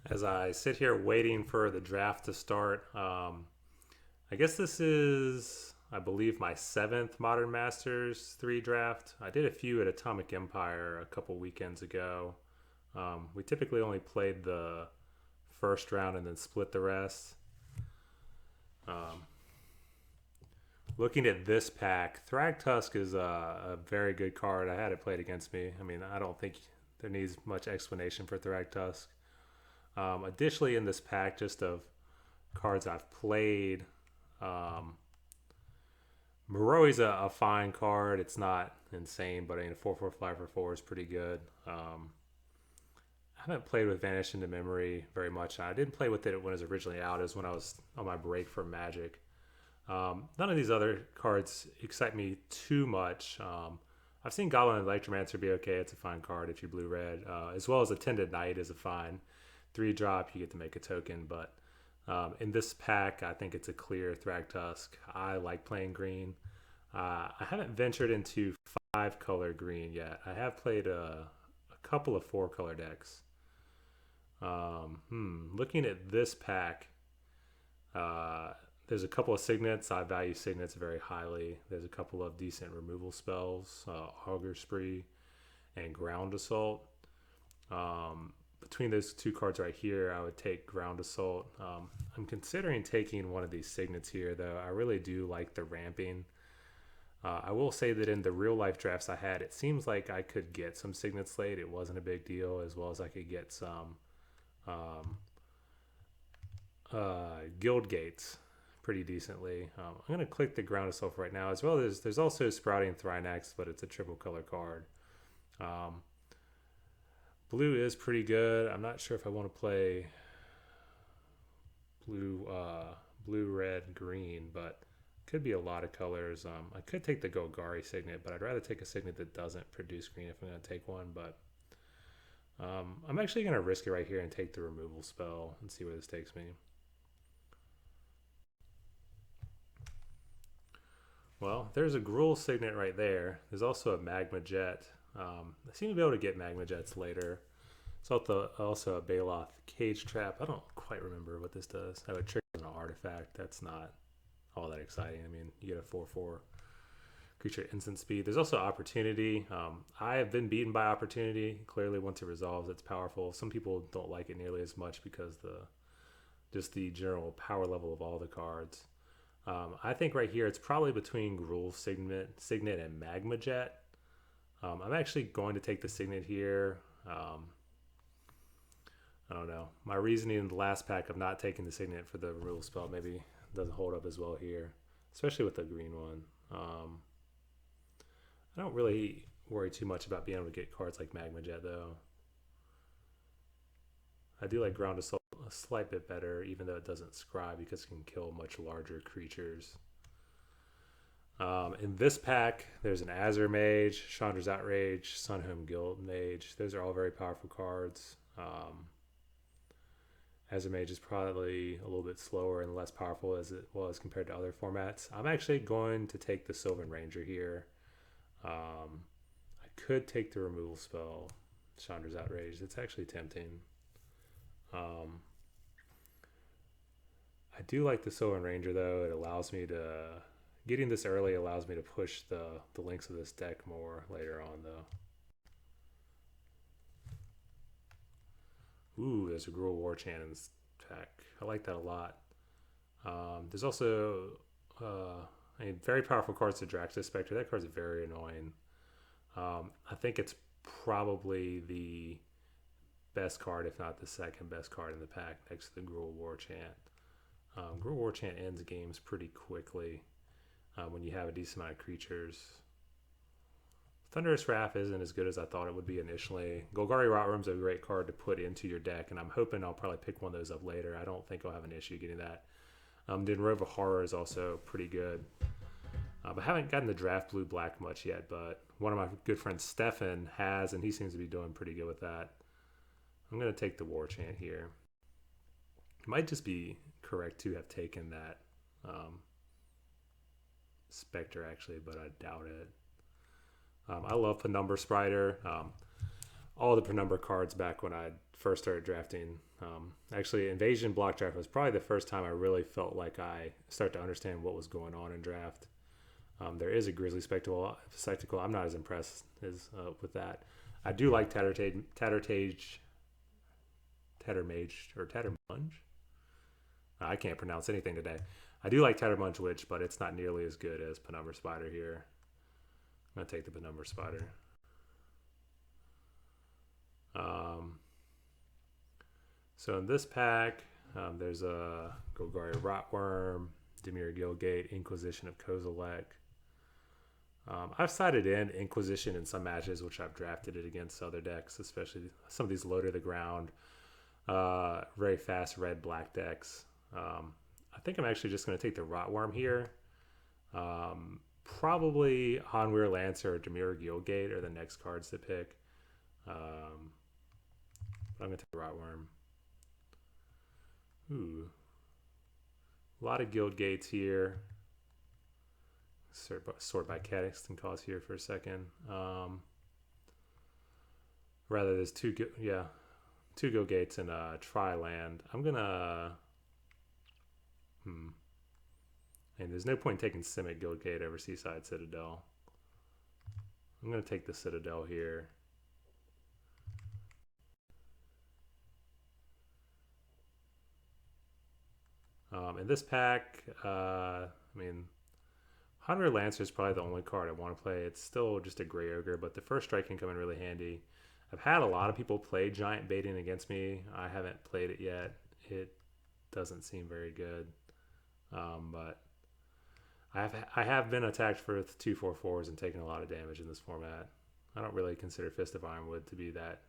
As I sit here waiting for the draft to start, I guess this is, I believe, my seventh Modern Masters 3 draft. I did a few at Atomic Empire a couple weekends ago. We typically only played the first round and then split the rest. Um, Looking at this pack, Thragtusk is a very good card. I had it played against me. I mean, I don't think there needs much explanation for Thragtusk. Additionally, in this pack, just of cards I've played, um, Morrowi's a fine card. It's not insane, but I mean, a 4/4 5 for 4 is pretty good. I haven't played with Vanish into Memory very much. I didn't play with it when it was originally out. It was when I was on my break from Magic. None of these other cards excite me too much. I've seen Goblin Electromancer be okay. It's a fine card if you're blue red, as well as Attended Knight is a fine 3 drop. You get to make a token, but in this pack, I think it's a clear Thragtusk. I like playing green. I haven't ventured into 5 color green yet. I have played a couple of 4 color decks. Looking at this pack, uh, there's a couple of signets. I value signets very highly. There's a couple of decent removal spells, Augur Spree and Ground Assault. Between those 2 cards right here, I would take Ground Assault. I'm considering taking one of these signets here, though. I really do like the ramping. I will say that in the real life drafts I had, it seems like I could get some signets late. It wasn't a big deal, as well as I could get some um, guild gates pretty decently. I'm going to click the Ground Assault right now, as well as there's also Sprouting Thrynax, but it's a triple color card. Um, Blue is pretty good. I'm not sure if I want to play blue, blue, red, green, but could be a lot of colors. I could take the Golgari Signet, but I'd rather take a Signet that doesn't produce green if I'm going to take one. But I'm actually going to risk it right here and take the removal spell and see where this takes me. Well, there's a Gruul Signet right there. There's also a Magma Jet. I seem to be able to get Magma Jets later. It's also a Baloth Cage Trap. I don't quite remember what this does. I would trigger an artifact. That's not all that exciting. I mean, you get a 4/4 creature instant speed. There's also Opportunity. I have been beaten by Opportunity. Clearly, once it resolves, it's powerful. Some people don't like it nearly as much because the general power level of all the cards. I think right here it's probably between Gruul Signet, and Magma Jet. I'm actually going to take the Signet here. I don't know. My reasoning in the last pack of not taking the Signet for the removal spell maybe doesn't hold up as well here, especially with the green one. I don't really worry too much about being able to get cards like Magma Jet though. I do like Ground Assault a slight bit better, even though it doesn't scry because it can kill much larger creatures. In this pack, there's an Azure Mage, Chandra's Outrage, Sunhome Guild Mage. Those are all very powerful cards. Azure Mage is probably a little bit slower and less powerful as it was compared to other formats. I'm actually going to take the Sylvan Ranger here. I could take the removal spell, Chandra's Outrage. It's actually tempting. Um, I do like the Sylvan Ranger though. It allows me to getting this early allows me to push the links of this deck more later on though. Ooh, there's a Gruul War Chant in this deck. I like that a lot. There's also very powerful cards to Draxus Spectre. That card's very annoying. I think it's probably the best card, if not the second best card in the pack, next to the Gruul War Chant. Gruul War Chant ends games pretty quickly when you have a decent amount of creatures. Thunderous Wrath isn't as good as I thought it would be initially. Golgari Room is a great card to put into your deck, and I'm hoping I'll probably pick one of those up later. I don't think I'll have an issue getting that. Denrova Horror is also pretty good. But I haven't gotten the draft blue black much yet, but one of my good friends, Stefan, has, and he seems to be doing pretty good with that. I'm going to take the War Chant here. It might just be correct to have taken that Spectre, actually, but I doubt it. I love Penumbra Spriter. All the Penumbra cards back when I first started drafting. Actually, Invasion block draft was probably the first time I really felt like I start to understand what was going on in draft. There is a Grizzly spectacle. I'm not as impressed as with that. I do like Tattermage or Tattermunge. I can't pronounce anything today. I do like Tattermunge Witch, but it's not nearly as good as Penumbra Spider here. I'm gonna take the Penumbra Spider. So in this pack, there's a Golgari Rotworm, Demir Gilgate, Inquisition of Kozilek. I've sided in Inquisition in some matches, which I've drafted it against other decks, especially some of these low to the ground, very fast red-black decks. I think I'm actually just going to take the Rotworm here. Probably Hanweir Lancer or Demir Gilgate are the next cards to pick. But I'm going to take the Rotworm. Ooh. A lot of Guildgates here. Sort by Caddiston Cause here for a second. Rather, there's two Guildgates and Tri-Land. I'm gonna. And there's no point taking Simic Guildgate over Seaside Citadel. I'm gonna take the Citadel here. In this pack, I mean, Hunter Lancer is probably the only card I want to play. It's still just a Grey Ogre, but the first strike can come in really handy. I've had a lot of people play Giant Baiting against me. I haven't played it yet. It doesn't seem very good, but I have been attacked for 2/4/4s and taken a lot of damage in this format. I don't really consider Fist of Ironwood to be that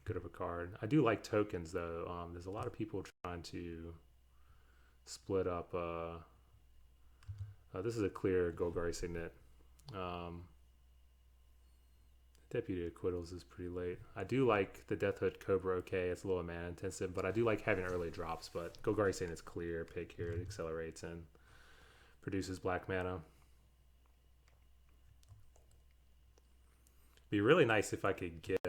good of a card. I do like tokens though. There's a lot of people trying to split up. This is a clear Golgari Signet. Deputy Acquittals is pretty late. I do like the Death Hood Cobra. Okay, it's a little mana intensive, but I do like having early drops. But Golgari Signet's clear pick here. It accelerates and produces black mana. Be really nice if I could get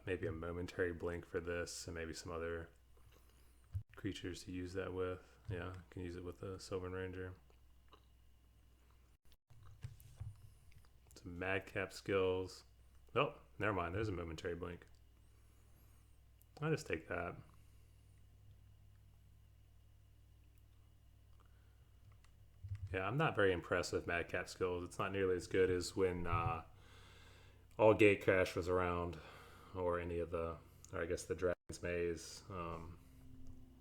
maybe a Momentary Blink for this and maybe some other creatures to use that with. Yeah, I can use it with the Sylvan Ranger. Some Madcap skills. Oh, never mind. There's a Momentary Blink. I'll just take that. Yeah, I'm not very impressed with Madcap skills. It's not nearly as good as when all Gatecrash was around, or any of the, or I guess the Dragon's Maze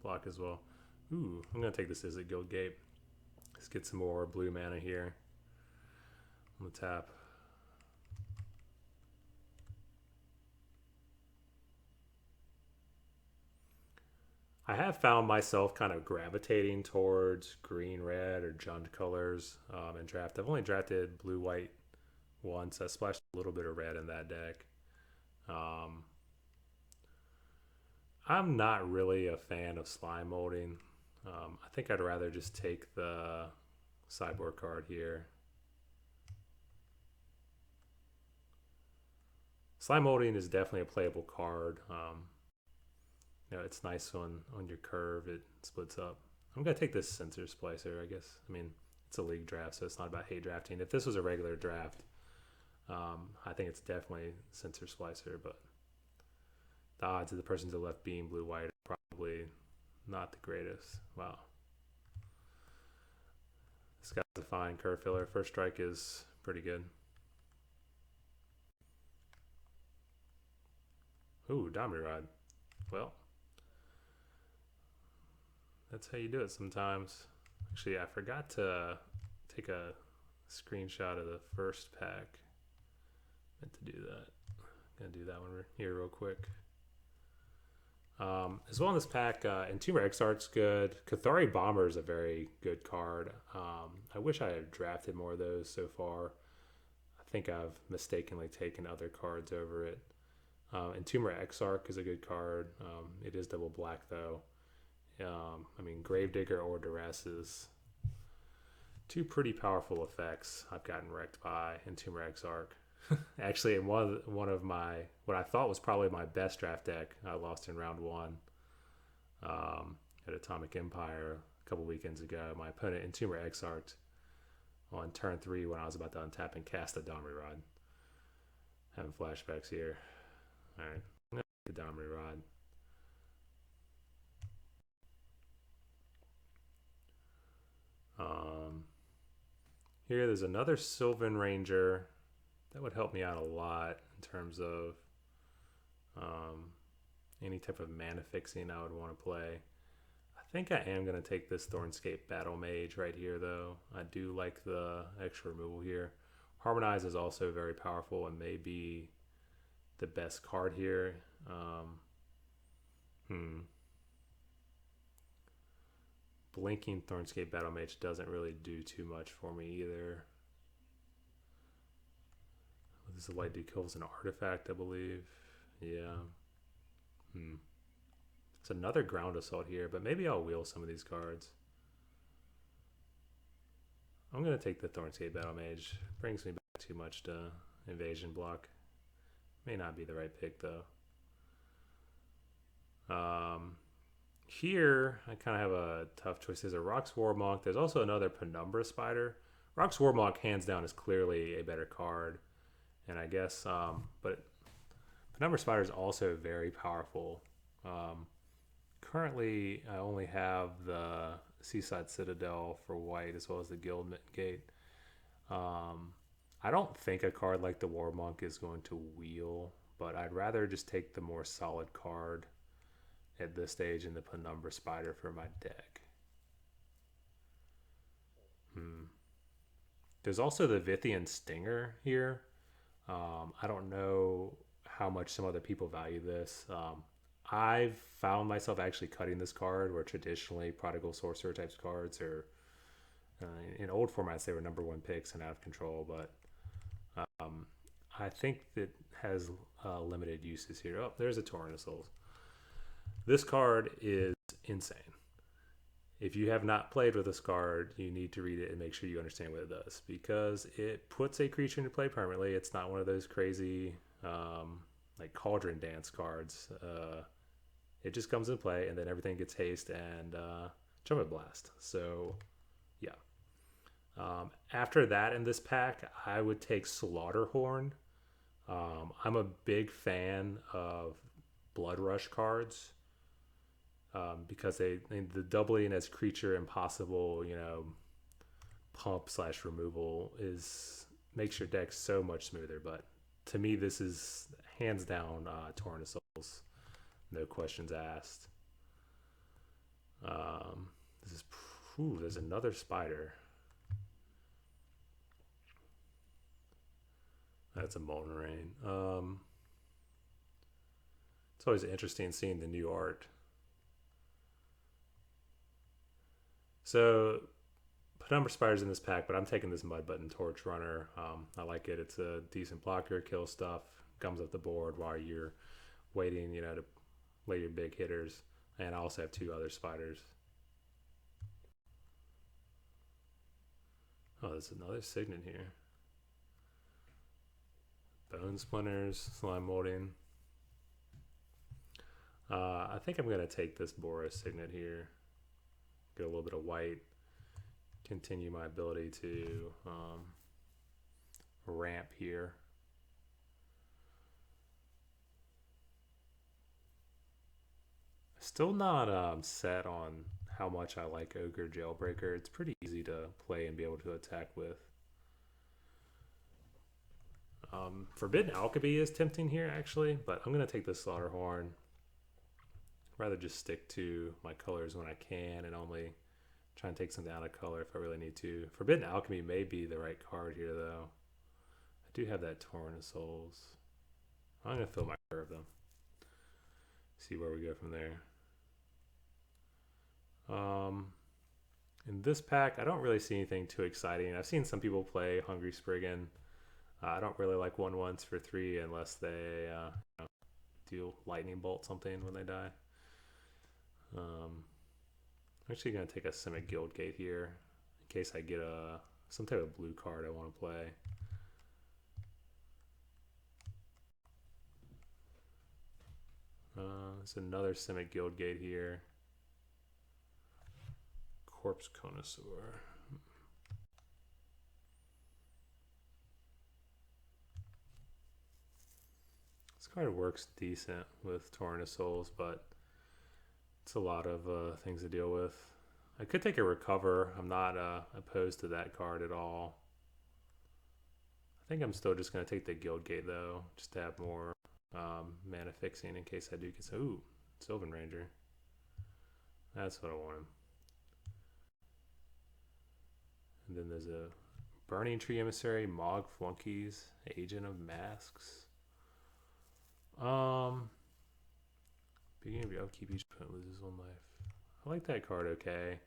block as well. Ooh, I'm going to take this as a Guildgate. Let's get some more blue mana here on the tap. I have found myself kind of gravitating towards green, red, or Jund colors in draft. I've only drafted blue, white once. I splashed a little bit of red in that deck. I'm not really a fan of slime molding. I think I'd rather just take the sideboard card here. Slime molding is definitely a playable card. You know, it's nice on your curve. It splits up. I'm gonna take this Sensor Splicer, I guess. I mean, it's a league draft, so it's not about hate drafting. If this was a regular draft, I think it's definitely Sensor Splicer, but the odds of the person to the left being blue-white are probably not the greatest. Wow. This guy's a fine curve filler. First strike is pretty good. Ooh, Diamond Rod. Well, that's how you do it sometimes. Actually, I forgot to take a screenshot of the first pack. Meant to do that. I'm gonna do that one here real quick. As well in this pack, Entomber Exarch's good. Cathari Bomber is a very good card. I wish I had drafted more of those so far. I think I've mistakenly taken other cards over it. Entomber Exarch is a good card. It is double black though. I mean, Gravedigger or Duress is two pretty powerful effects I've gotten wrecked by Entomber Exarch. Actually, in one of my what I thought was probably my best draft deck, I lost in round one at Atomic Empire a couple weekends ago. My opponent Entomber Exarch on turn 3 when I was about to untap and cast a Domri Rod. Having flashbacks here. All right, I'm gonna take the Domri Rod. Here, there's another Sylvan Ranger that would help me out a lot in terms of any type of mana fixing I would want to play. I think I am going to take this Thornscape Battle Mage right here, though. I do like the extra removal here. Harmonize is also very powerful and may be the best card here. Blinking Thornscape Battle Mage doesn't really do too much for me either. This is Light Decove an artifact, I believe. Yeah. It's another Ground Assault here, but maybe I'll wheel some of these cards. I'm going to take the Thornscape Battle Mage. Brings me back too much to Invasion block. May not be the right pick, though. Here, I kind of have a tough choice. There's a Rox Warmonk. There's also another Penumbra Spider. Rox Warmonk, hands down, is clearly a better card. And I guess, but Penumbra Spider is also very powerful. Currently, I only have the Seaside Citadel for white as well as the Guild Gate. I don't think a card like the Warmonk is going to wheel, but I'd rather just take the more solid card at this stage in the Penumbra Spider for my deck. There's also the Vithian Stinger here. I don't know how much some other people value this. I've found myself actually cutting this card where traditionally Prodigal Sorcerer types cards are in old formats they were #1 picks and out of control, but I think that has limited uses here. Oh, there's a Torrent of Souls. This card is insane. If you have not played with this card, you need to read it and make sure you understand what it does, because it puts a creature into play permanently. It's not one of those crazy like Cauldron Dance cards. It just comes in play and then everything gets haste and Trumpet Blast. So yeah. After that in this pack, I would take Slaughterhorn. I'm a big fan of Blood Rush cards. Because the doubling as creature impossible, pump / removal makes your deck so much smoother. But to me, this is hands down Torrent of Souls, no questions asked. There's another spider. That's a Molten Rain. It's always interesting seeing the new art. So, Penumbra Spider's in this pack, but I'm taking this Mud Button Torch Runner. I like it. It's a decent blocker, kill stuff, comes up the board while you're waiting, to lay your big hitters. And I also have 2 other spiders. Oh, there's another Signet here. Bone Splinters, Slime Molding. I think I'm going to take this Boros Signet here. Get a little bit of white. Continue my ability to ramp here. Still not set on how much I like Ogre Jailbreaker. It's pretty easy to play and be able to attack with. Forbidden Alchemy is tempting here, actually, but I'm going to take the Slaughterhorn. Rather just stick to my colors when I can and only try and take something out of color if I really need to. Forbidden Alchemy may be the right card here, though. I do have that Torrent of Souls. I'm going to fill my curve, though. See where we go from there. In this pack, I don't really see anything too exciting. I've seen some people play Hungry Spriggan. I don't really like 1/1s for 3 unless they deal Lightning Bolt something when they die. I'm actually going to take a Simic Guild Gate here in case I get some type of blue card I want to play. There's another Simic Guildgate here. Corpse Connoisseur. This card works decent with Torrent of Souls, but it's a lot of things to deal with. I could take a Recover. I'm not opposed to that card at all. I think I'm still just going to take the Guildgate, though, just to have more mana fixing in case I do get... Ooh, Sylvan Ranger. That's what I wanted. And then there's a Burning Tree Emissary, Mog Flunkies, Agent of Masks. Beginning of your upkeep, each opponent loses 1 life. I like that card okay.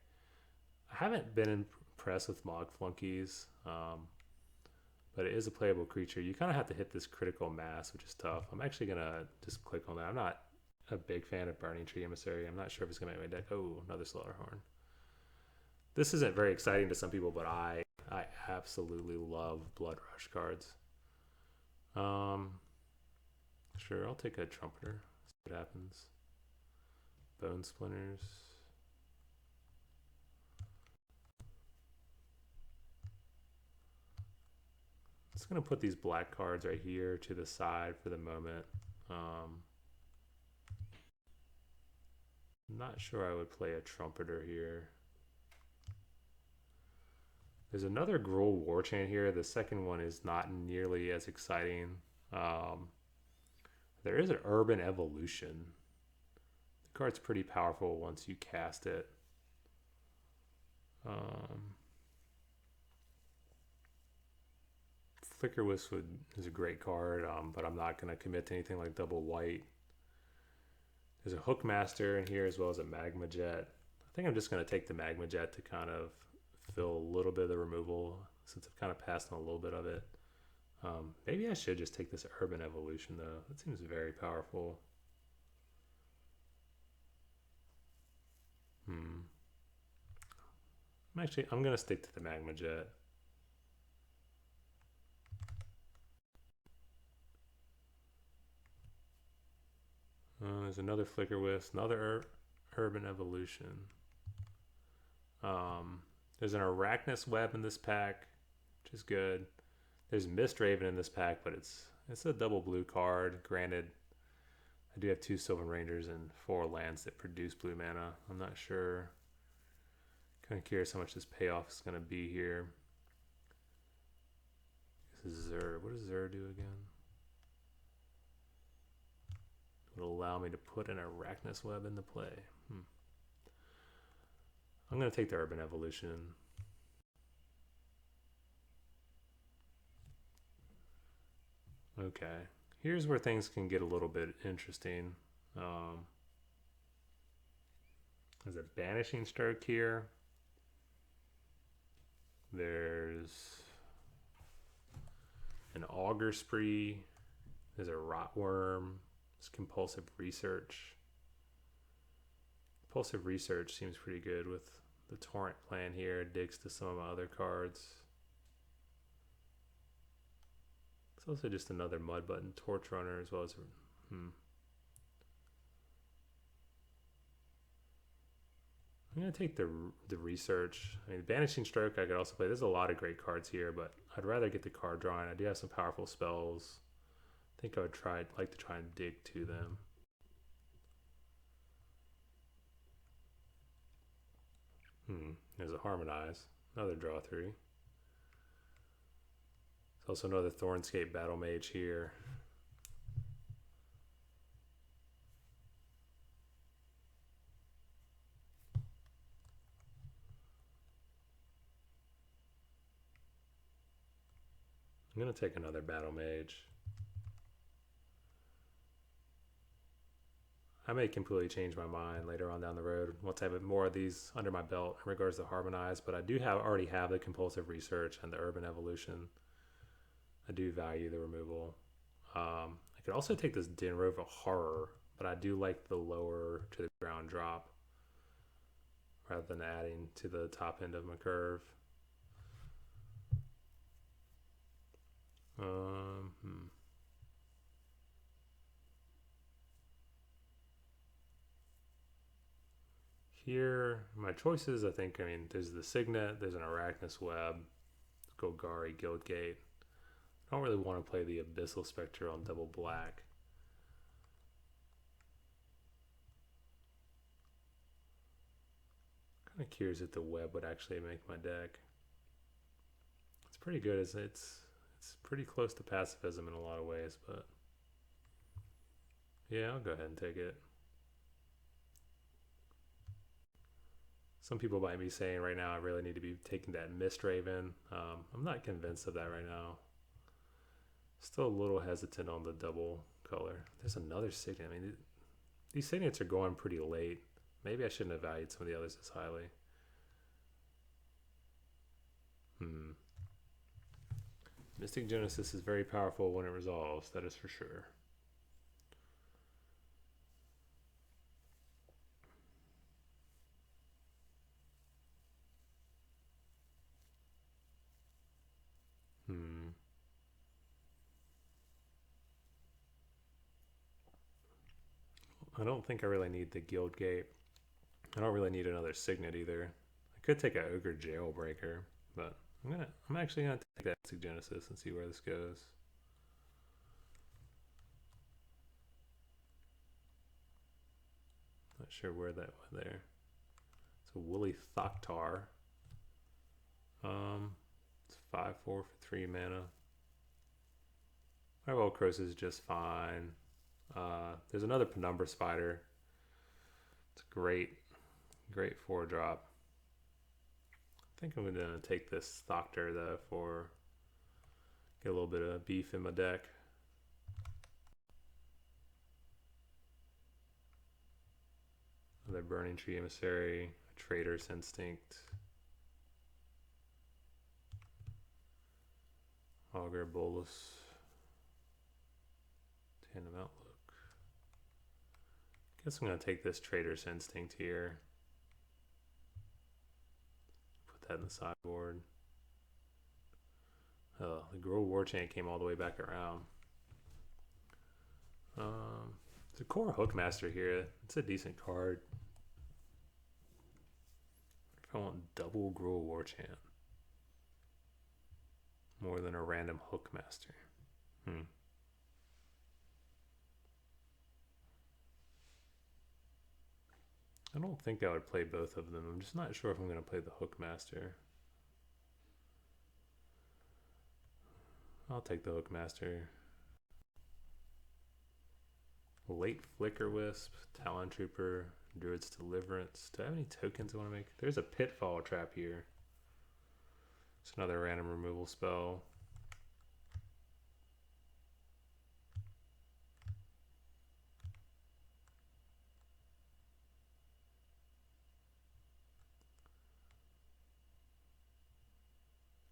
I haven't been impressed with Mog Flunkies, but it is a playable creature. You kind of have to hit this critical mass, which is tough. I'm actually going to just click on that. I'm not a big fan of Burning Tree Emissary. I'm not sure if it's going to make my deck. Oh, another Slaughterhorn. This isn't very exciting to some people, but I absolutely love Blood Rush cards. Sure, I'll take a Trumpeter. See what happens. Bone Splinters. Just gonna put these black cards right here to the side for the moment. I'm not sure I would play a Trumpeter here. There's another Gruul War Chant here. The second one is not nearly as exciting. There is an Urban Evolution. The card's pretty powerful once you cast it. Flicker Wisp is a great card, but I'm not going to commit to anything like double white. There's a Hookmaster in here as well as a Magma Jet. I think I'm just going to take the Magma Jet to kind of fill a little bit of the removal since I've kind of passed on a little bit of it. Maybe I should just take this Urban Evolution though. That seems very powerful. I'm going to stick to the Magma Jet. There's another Flicker Wisp, another Urban Evolution. There's an Arachnus Web in this pack, which is good. There's Mist Raven in this pack, but it's a double blue card. Granted, I do have 2 Sylvan Rangers and 4 lands that produce blue mana. I'm not sure. Kind of curious how much this payoff is going to be here. This is Zur. What does Zur do again? It'll allow me to put an Arachnus Web into play. I'm going to take the Urban Evolution. Okay, here's where things can get a little bit interesting. There's a Banishing Stroke here. There's an Augur Spree. There's a Rotworm. There's Compulsive Research. Compulsive Research seems pretty good with the Torrent plan here. It digs to some of my other cards. It's also just another Mud Button Torch Runner as well as I'm going to take the research. I mean, Banishing Stroke I could also play. There's a lot of great cards here, but I'd rather get the card drawing. I do have some powerful spells. I think I would like to try and dig to them. There's a Harmonize. Another draw 3. There's also another Thornscape Battle Mage here. I'm going to take another Battle Mage. I may completely change my mind later on down the road once I have more of these under my belt in regards to Harmonize, but I do already have the Compulsive Research and the Urban Evolution. I do value the removal. I could also take this Dinrova Horror, but I do like the lower to the ground drop rather than adding to the top end of my curve. Here, my choices, I mean, there's the Signet, there's an Arachnus Web, Golgari, Guildgate. I don't really want to play the Abyssal Spectre on double black. Kind of curious if the web would actually make my deck. It's pretty good. It's pretty close to pacifism in a lot of ways, but yeah, I'll go ahead and take it. Some people might be saying right now I really need to be taking that Mist Raven. I'm not convinced of that right now. Still a little hesitant on the double color. There's another Signet. I mean, these Signets are going pretty late. Maybe I shouldn't have valued some of the others as highly. Mystic Genesis is very powerful when it resolves, that is for sure. I don't think I really need the Guild Gate. I don't really need another Signet either. I could take a Ogre Jailbreaker, but I'm actually gonna take that Mystic Genesis and see where this goes. Not sure where that went there. It's a Woolly Thoktar. It's 5/4 for 3 mana. Firewall Crows is just fine. There's another Penumbra Spider. It's great 4-drop. I think I'm gonna take this Thoktar though for get a little bit of beef in my deck. Another Burning Tree Emissary, a Trader's Instinct, Augur Bolus, Tandem Outlook. Guess I'm gonna take this Trader's Instinct here. Put that in the sideboard. Oh, the Gruul Warchant came all the way back around. The Core Hookmaster here, it's a decent card. If I want double Gruul Warchant more than a random Hookmaster. I don't think I would play both of them. I'm just not sure if I'm going to play the Hookmaster. I'll take the Hookmaster. Late Flicker Wisp, Talon Trooper, Druid's Deliverance. Do I have any tokens I want to make? There's a Pitfall Trap here. It's another random removal spell.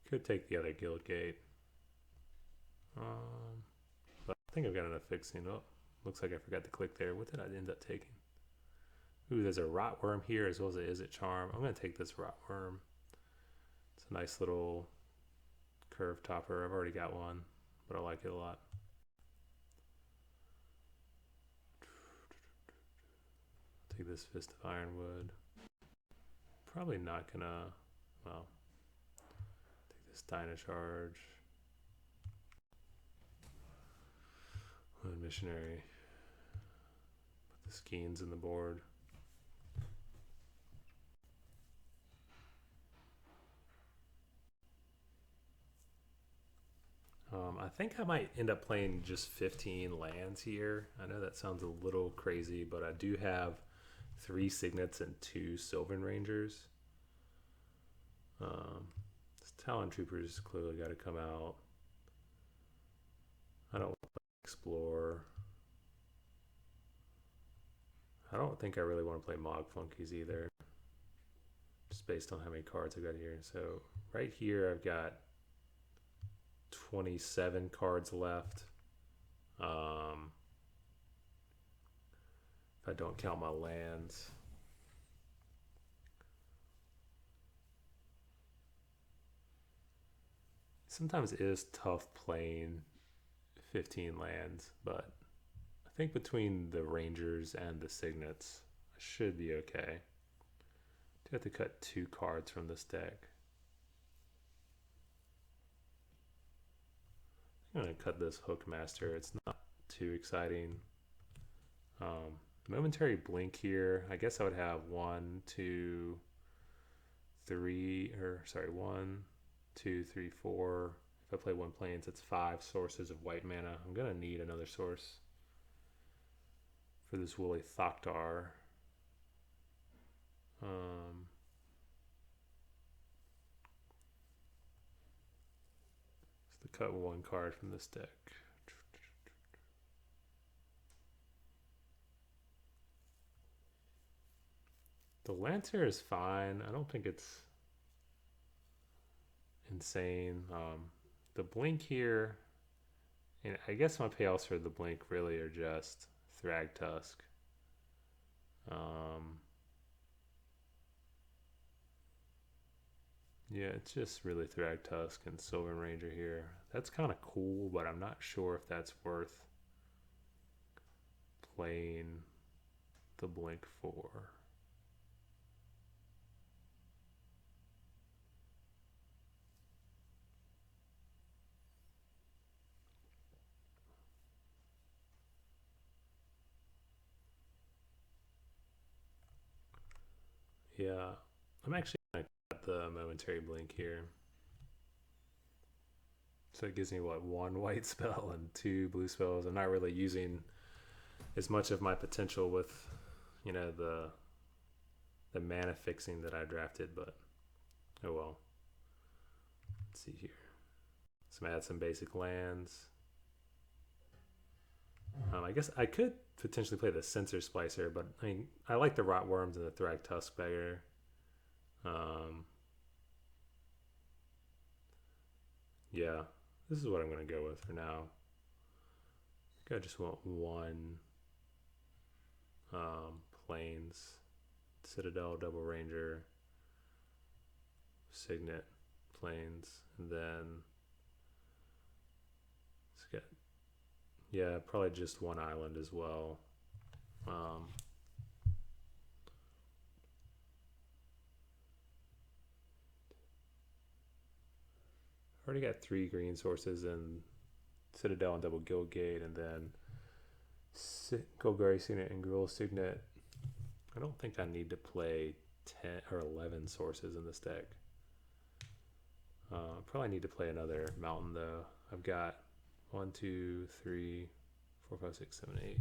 Could take the other Guild Gate. But I think I've got enough fixing. Oh, looks like I forgot to click there. What did I end up taking? Ooh, there's a Rotworm here as well as a Izzet Charm. I'm going to take this Rotworm. It's a nice little curve topper. I've already got one, but I like it a lot. Take this Fist of Ironwood. Probably not gonna, well, take this Dynacharge. Wood Missionary. Put the Skeins in the board. I think I might end up playing just 15 lands here. I know that sounds a little crazy, but I do have 3 Signets and 2 Sylvan Rangers. This Talon Trooper's clearly got to come out. I don't want to explore. I don't think I really want to play Mog Flunkies either, just based on how many cards I've got here. So right here I've got 27 cards left. If I don't count my lands. Sometimes it is tough playing 15 lands, but I think between the Rangers and the Signets, I should be okay. have to cut 2 cards from this deck. I'm gonna cut this Hookmaster. It's not too exciting. Momentary blink here. I guess I would have 1, 2, 3, or sorry, 1, 2, 3, 4. If I play 1 planes, it's 5 sources of white mana. I'm gonna need another source for this Woolly Thoktar. Just to cut 1 card from this deck. The Lancer is fine. I don't think it's insane. The blink here, and I guess my payouts for the blink really are just Thragtusk. Yeah, it's just really Thragtusk and Sylvan Ranger here. That's kind of cool, but I'm not sure if that's worth playing the blink for. Yeah, I'm actually gonna cut the momentary blink here. So it gives me what, 1 white spell and 2 blue spells. I'm not really using as much of my potential with, the mana fixing that I drafted, but oh well. Let's see here. So add some basic lands. I guess I could potentially play the Sensor Splicer, but I mean, I like the Rotworms and the Thragtusk better. Yeah, this is what I'm going to go with for now. I think I just want 1 Plains, Citadel, Double Ranger, Signet, Plains, and then let's get, yeah, probably just 1 island as well. Already got 3 green sources in Citadel and Double Guildgate, and then Golgari Signet and Gruul Signet. I don't think I need to play 10 or 11 sources in this deck. Probably need to play another mountain though. I've got 1, 2, 3, 4, 5, 6, 7, 8.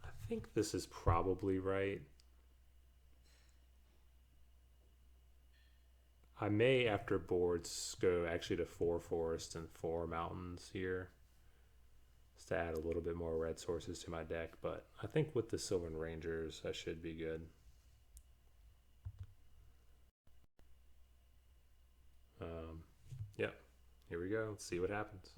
I think this is probably right. I may, after boards, go actually to 4 forests and 4 mountains here, just to add a little bit more red sources to my deck. But I think with the Sylvan Rangers, I should be good. Yep, here we go. Let's see what happens.